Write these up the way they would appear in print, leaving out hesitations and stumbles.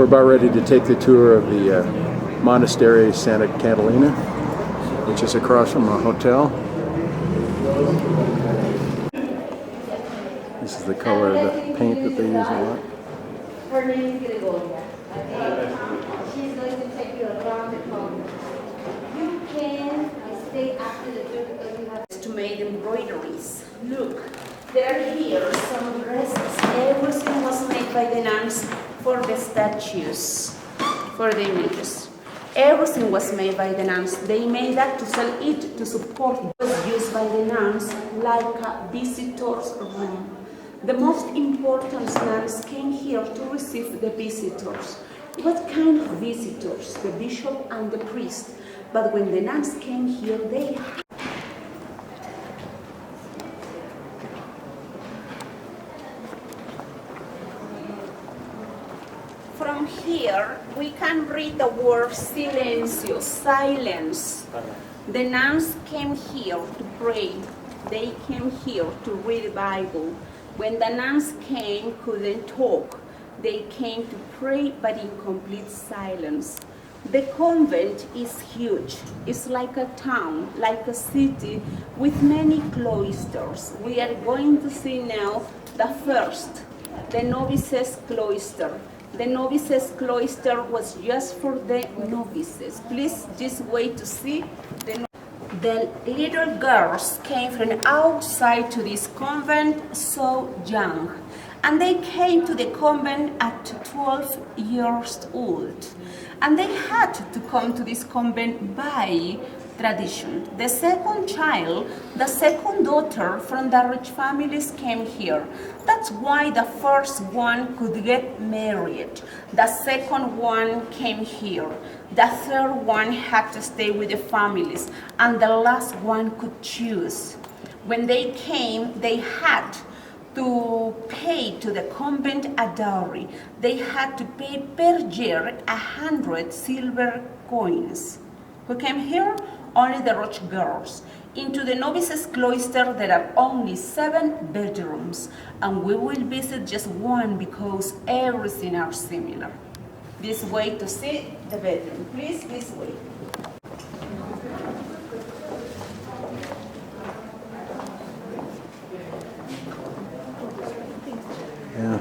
We're about ready to take the tour of the Monastery Santa Catalina, which is across from a hotel. This is the color of the paint that they use a lot. Her name is Gregoria. She's going to take you around the corner. You can stay after the tour because you have to make embroideries. Look, there here some dresses. Everything was made by the nuns for the statues, for the images. Everything was made by the nuns. They made that to sell it, to support. It was used by the nuns like a visitor's room. The most important nuns came here to receive the visitors. What kind of visitors? The bishop and the priest. But when the nuns came here, they had From here, we can read the word silencio, silence. The nuns came here to pray. They came here to read the Bible. When the nuns came, couldn't talk. They came to pray, but in complete silence. The convent is huge. It's like a town, like a city, with many cloisters. We are going to see now the first, the novices cloister. The novices cloister was just for the novices. Please just wait to see the little girls came from outside to this convent so young. And they came to the convent at 12 years old. And they had to come to this convent by tradition. The second child, the second daughter from the rich families came here. That's why the first one could get married. The second one came here. The third one had to stay with the families. And the last one could choose. When they came, they had to pay to the convent a dowry. They had to pay per year 100 silver coins. Who came here? Only the rich girls. Into the novices cloister there are only 7 bedrooms, and we will visit just one because everything are similar. This way to see the bedroom. Please, this way. Yeah.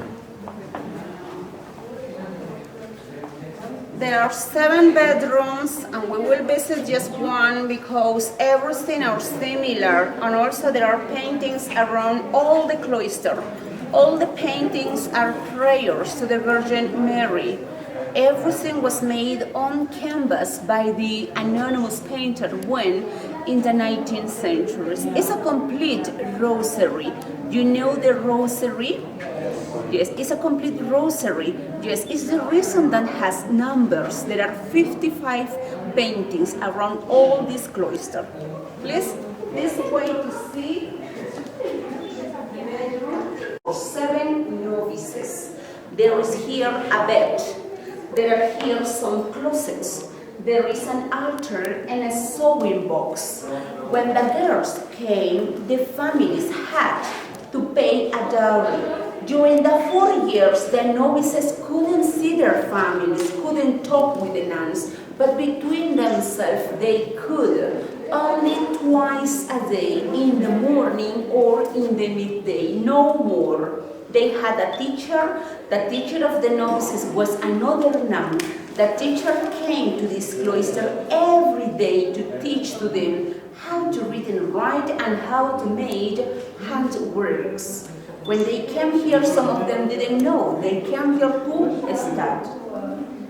There are 7 bedrooms, and we will visit just one because everything are similar, and also there are paintings around all the cloister. All the paintings are prayers to the Virgin Mary. Everything was made on canvas by the anonymous painter when in the 19th century. It's a complete rosary. You know the rosary? Yes, it's a complete rosary. Yes, it's the reason that has numbers. There are 55 paintings around all this cloister. Please, this way to see 7 novices. There is here a bed. There are here some closets. There is an altar and a sewing box. When the girls came, the families had to pay a dowry. During the 4 years, the novices couldn't see their families, couldn't talk with the nuns, but between themselves they could, only twice a day, in the morning or in the midday, no more. They had a teacher. The teacher of the novices was another nun. The teacher came to this cloister every day to teach to them how to read and write and how to make handworks. When they came here, some of them didn't know. They came here to start.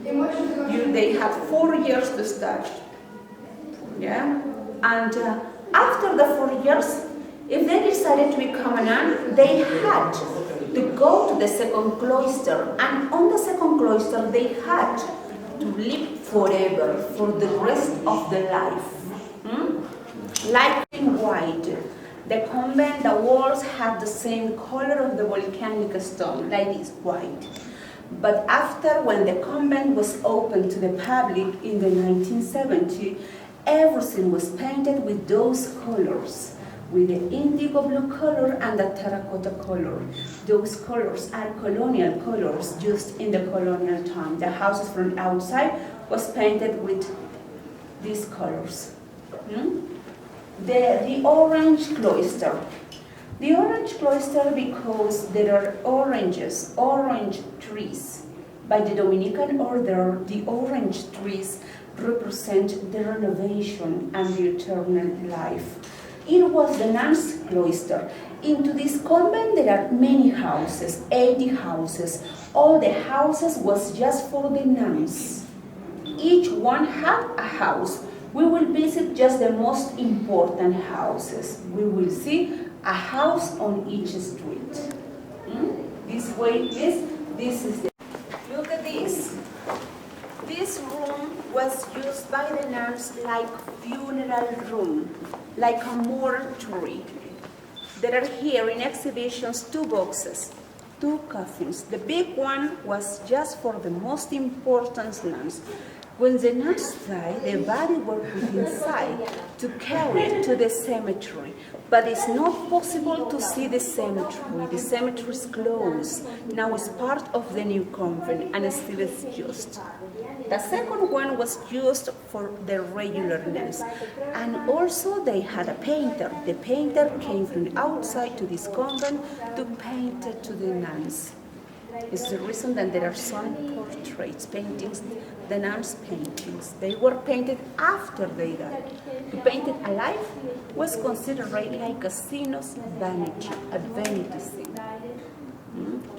They had 4 years to start. Yeah? And after the 4 years, if they decided to become a nun, they had to go to the second cloister. And on the second cloister, they had to live forever, for the rest of their life. Like in white. The convent, the walls have the same color of the volcanic stone, like this, white. But after, when the convent was opened to the public in the 1970s, everything was painted with those colors. with the indigo blue color and the terracotta color. Those colors are colonial colors used in the colonial time. The houses from outside was painted with these colors. The orange cloister. The orange cloister because there are orange trees. By the Dominican order, the orange trees represent the renovation and the eternal life. It was the nuns' cloister. Into this convent there are many houses, 80 houses. All the houses was just for the nuns. Each one had a house. We will visit just the most important houses. We will see a house on each street. This way, this is the... Look at this. This room was used by the nuns like funeral room, like a mortuary. There are here in exhibitions 2 boxes, 2 coffins. The big one was just for the most important nuns. When the nuns died, the body was put inside to carry it to the cemetery. But it's not possible to see the cemetery. The cemetery is closed. Now it's part of the new convent and still is used. The second one was used for the regular nuns. And also they had a painter. The painter came from outside to this convent to paint it to the nuns. It's the reason that there are some portraits, paintings, the nuns' paintings. They were painted after they died. To paint it alive was considered like a sin of vanity, a vanity sin.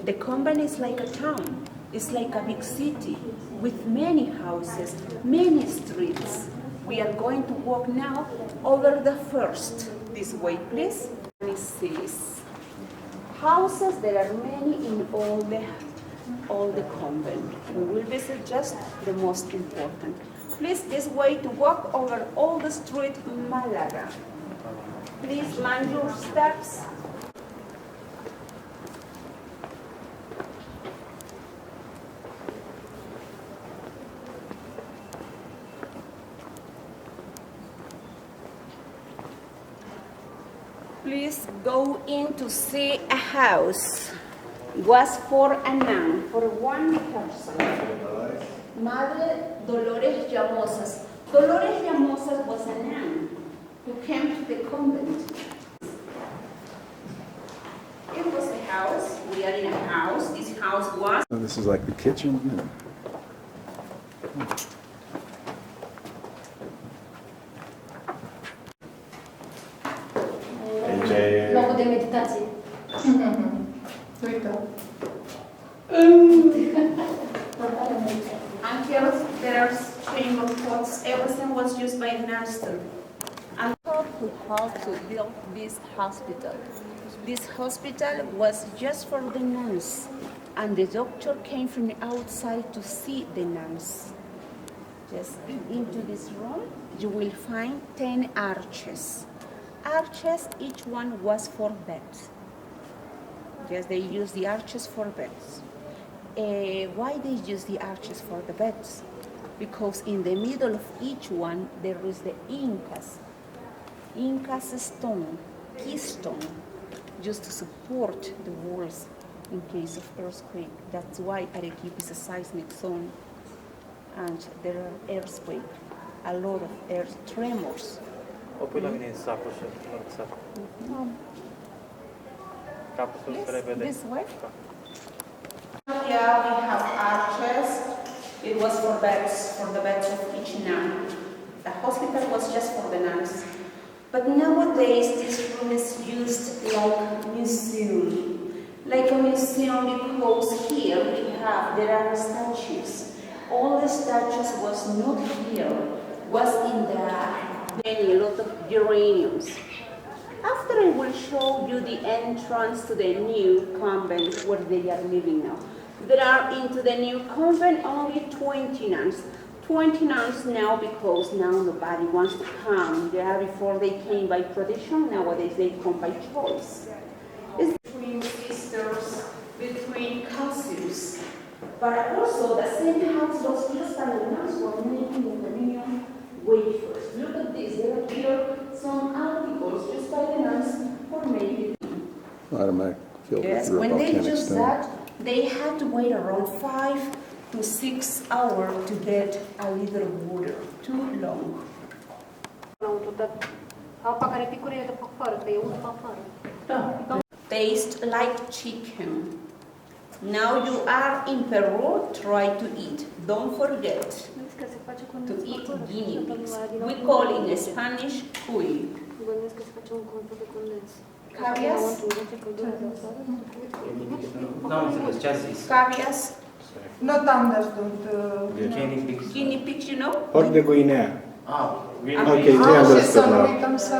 The convent is like a town. It's like a big city with many houses, many streets. We are going to walk now over the first. This way, please. This is houses. There are many in all the convent. We will visit just the most important. Please, this way to walk over all the street Malaga. Please mind your steps. Please go in to see a house. Was for a nun, for one person. Madre Dolores Llamosas. Dolores Llamosas was a nun who came to the convent. It was a house. We are in a house. This house was... So this is like the kitchen. Luogo di meditazione. And here there are chamber pots. Everything was used by the nuns too. And who helped to build this hospital. This hospital was just for the nuns, and the doctor came from the outside to see the nuns. Just into this room, you will find 10 arches. Arches, each one was for beds. Yes, they use the arches for beds. Why they use the arches for the beds? Because in the middle of each one there is the Incas stone, keystone, just to support the walls in case of earthquake. That's why Arequipa is a seismic zone, and there are earthquakes, a lot of earth tremors. This way? Here we have arches. It was for beds, for the beds of each nun. The hospital was just for the nuns. But nowadays this room is used like a museum. Like a museum because here there are statues. All the statues was not here, was in a lot of geraniums. After I will show you the entrance to the new convent where they are living now. There are into the new convent only 20 nuns. 20 nuns now because now nobody wants to come. Before they came by tradition, nowadays they come by choice. It's between sisters, between cousins. But also the same house was used by the nuns for making the communion wafers. Look at this, there are here some articles used by the nuns automatic filter Yes, through a when they volcanic use stone. that, they had to wait around 5 to 6 hours to get a little water. Too long. Apa care picurie de pe afară, că e unul pe afară. Taste like chicken. Now you are in Peru, try to eat. Don't forget Că se face cu to nuț pe eat afară. guinea pigs. We call in Spanish cuy. Bănuiesc că se face un contul de condens. Cavias? N-am înțeles ce a zis. Cavias, No tam też stąd. guinea pigs, you know? Porc de Guinea. Ok, ce am się văzut są, la... i tam są...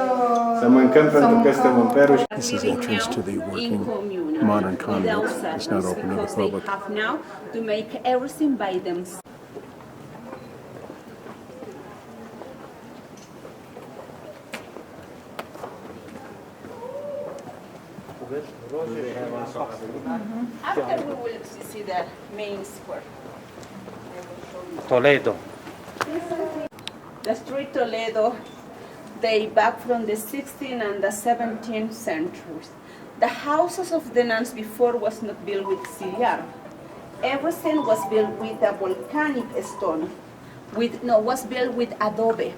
Să mâncăm pentru că suntem în Peru și... This is the entrance to the working in community modern convent. without It's not servants open to the because they public. have now to make everything by themselves. After we will see the main square. Toledo. The street Toledo date back from the 16th and the 17th centuries. The houses of the nuns before was not built with sillar. Everything was built with a volcanic stone. Was built with adobe.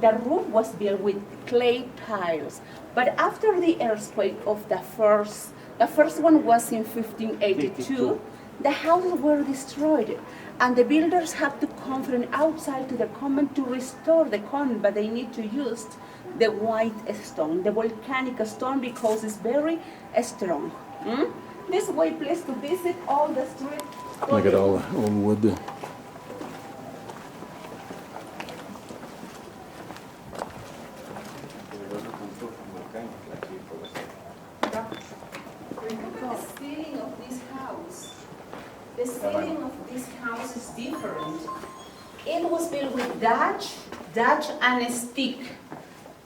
The roof was built with clay tiles. But after the earthquake of the first one was in 1582, the houses were destroyed. And the builders have to come from outside to the convent to restore the convent, but they need to use the white stone, the volcanic stone, because it's very strong. This way, place to visit all the street. Look at all the old wood there. The ceiling of this house. The ceiling of this house is different. It was built with Dutch and stick.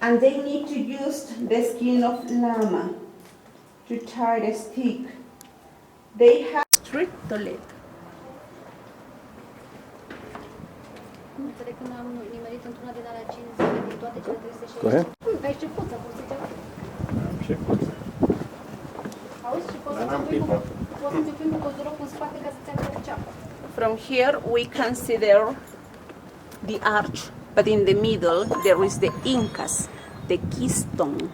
And they need to use the skin of llama to tie the stick. They have street toilet. Nu înțeleg când am nimerit într-una din alea 5 zile din toate cele 360. Go ahead. Ai ce poți să poți să Ce pot? auzi și poți să te pui cu cozoroc în spate ca să-ți ia ceapă. From here we consider the arch, but in the middle there is the Incas, the keystone,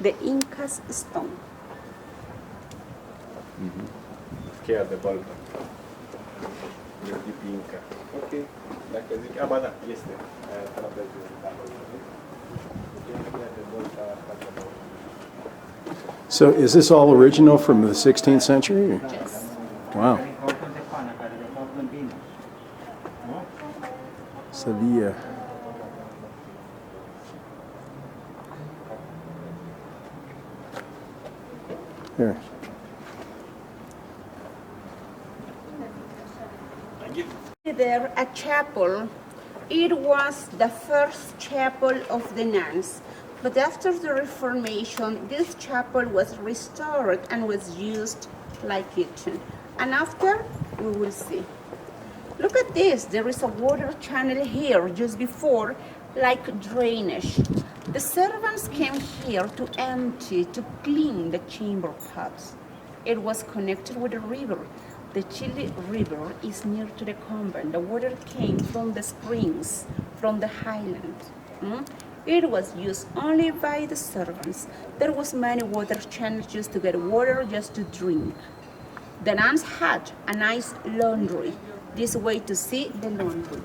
the Incas stone. Cheia de baltă. E tip Inca. Ok. Dacă zic... ba da, este. Aia trapezul de acolo. Cheia de baltă. So is this all original from the 16th century? Or? Yes. Wow. Sevilla. Here. There a chapel. It was the first chapel of the nuns. But after the Reformation, this chapel was restored and was used like kitchen. And after, we will see. Look at this. There is a water channel here just before, like drainage. The servants came here to empty, to clean the chamber pots. It was connected with a river. The Chili River is near to the convent. The water came from the springs, from the highland. It was used only by the servants. There was many water channels just to get water, just to drink. The nuns had a nice laundry. This way to see the laundry.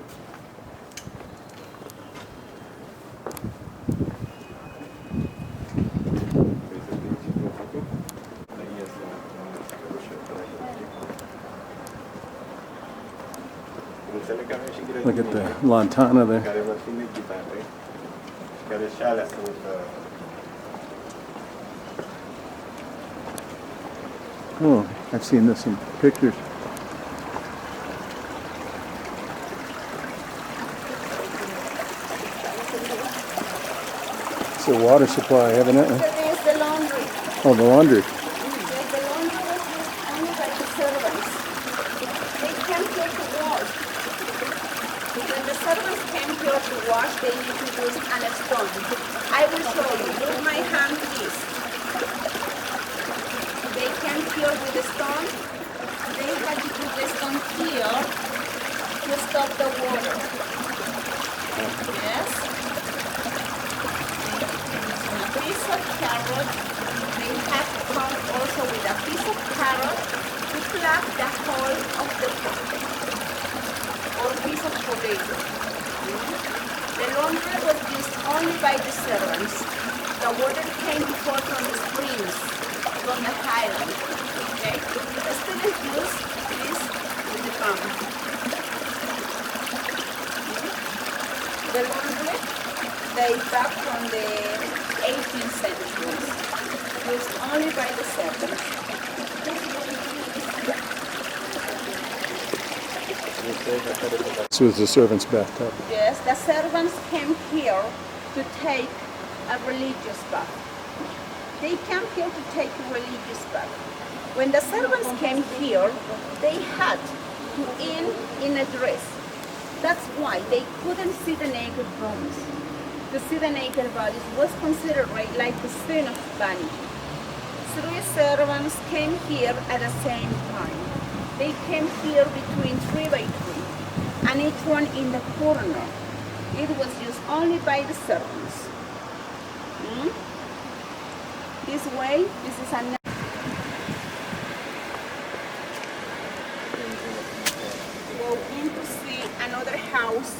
Look at the lantana there. Care vor fi nechitate. Care și alea sunt... Oh, I've seen this in pictures. It's a water supply, evidently. There is the laundry. Oh, the laundry. The laundry was used only by the servants. They came here to wash. When the servants came here to wash, they need to use an sponge. I will show you. Look, my hand is. stop the water. Yes. A piece of carrot. They have to come also with a piece of carrot to plug the hole of the pot or piece of potato. The laundry was used only by the servants. The water came before from the springs, from the highland. Okay? The students use this with the pump. The laundry dates back from the 18th century, used only by the servants. This was the servant's bathtub. Yes, the servants came here to take a religious bath. They came here to take a religious bath. When the servants came here, they had to in a dress. That's why they couldn't see the naked bodies. To see the naked bodies was considered like the sin of vanity. 3 servants came here at the same time. They came here between 3 by 3, and each one in the corner. It was used only by the servants. This way, this is a go in to see another house.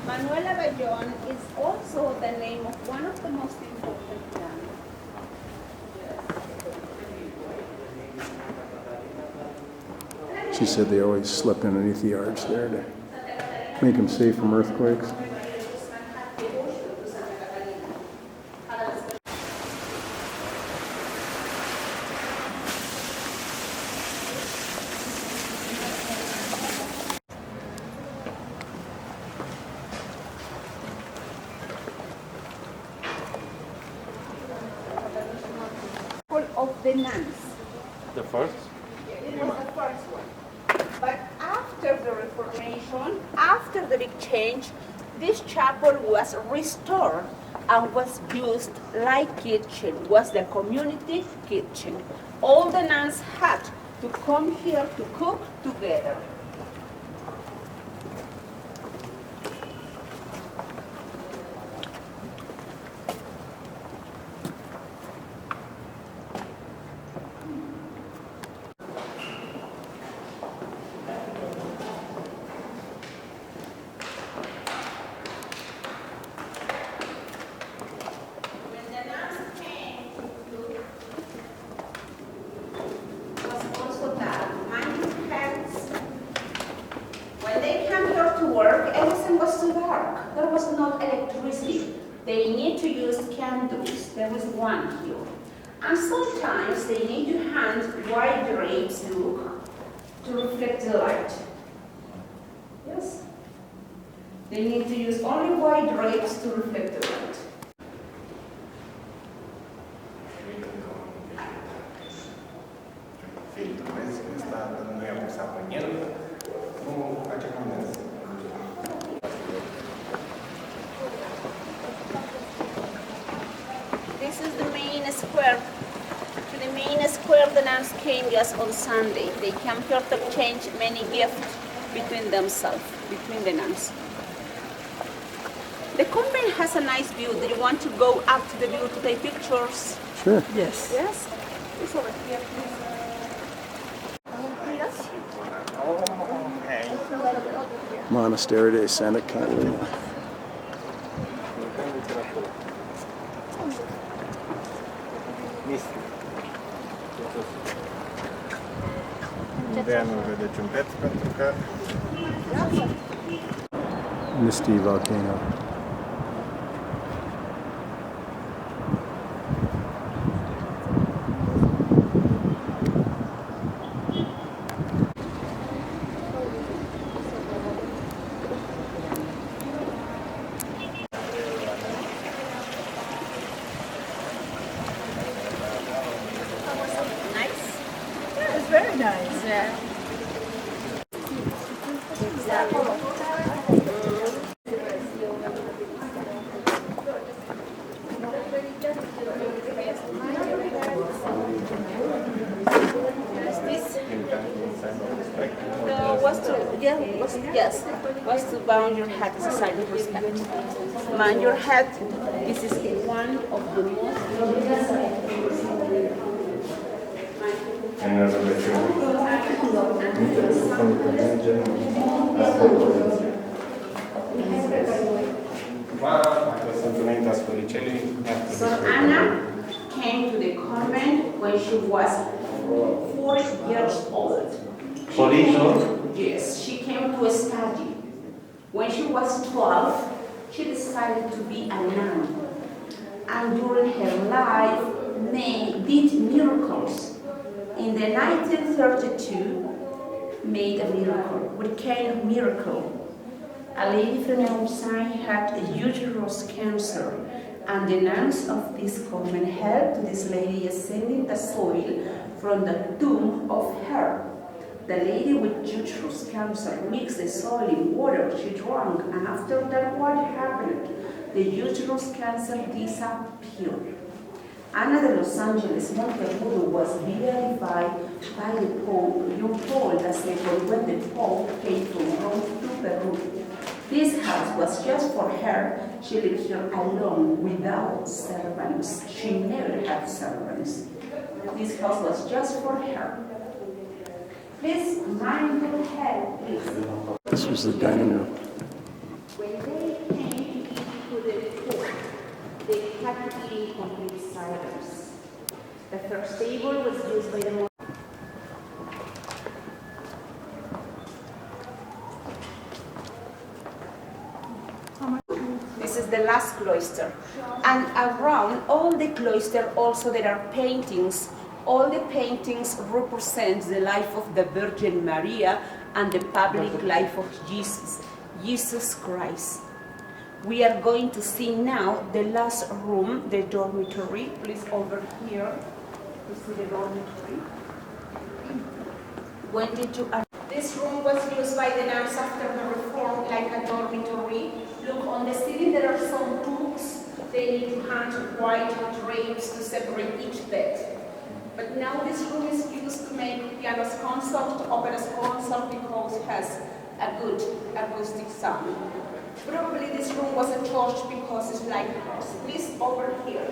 Manuela Bayón is also the name of one of the most important nuns. She said they always slept underneath the arch there to make them safe from earthquakes. Of the nuns. The first? It was the first one. But after the Reformation, after the big change, this chapel was restored and was used like kitchen, was the community kitchen. All the nuns had to come here to cook together. They need to use candles. There was one here. And sometimes they need to hang white drapes, look, to reflect the light. Yes? They need to use only white drapes to reflect the light. This is the main square. To the main square, the nuns came just on Sunday. They came here to exchange many gifts between themselves, between the nuns. The convent has a nice view. Do you want to go up to the view to take pictures? Sure. Yes. Yes? It's over here, please. Yes? Monastery de Santa Catalina. De nu vedeți un pet pentru că Misty volcano. Nice? Yeah, it's very nice. Yeah. was to, was to bound your head as a sign of respect. Mind your head. This is one of the most. So Anna came to the convent when she was 4 years old. 4 years old? Yes, she came to study. When she was 12, she decided to be a nun. And during her life, did miracles. In the 1932, made a miracle. What kind of miracle? A lady from outside had a uterus cancer, and the nuns of this convent helped this lady ascending the soil from the tomb of her. The lady with uterus cancer mixed the soil in water, she drank, and after that what happened? The uterus cancer disappeared. Anna de Los Angeles, Montevideo, was beatified by the Pope, John Paul II, when the Pope came from Rome to Peru. This house was just for her. She lived here alone, without servants. She never had servants. This house was just for her. Please mind your head, please. This was the dining room. When they came to the court, they had to eat in complete silence. The first table was used by the This is the last cloister. And around all the cloister also there are paintings. All the paintings represent the life of the Virgin Maria and the public life of Jesus Christ. We are going to see now the last room, the dormitory. Please over here to see the dormitory. When did you This room was used by the nuns after the reform like a dormitory. Look, on the ceiling there are some books. They need to hang white drapes to separate each bed. But now this room is used to make pianos concert, operas concert, because it has a good acoustic sound. Probably this room was a church because it's like this. Please over here.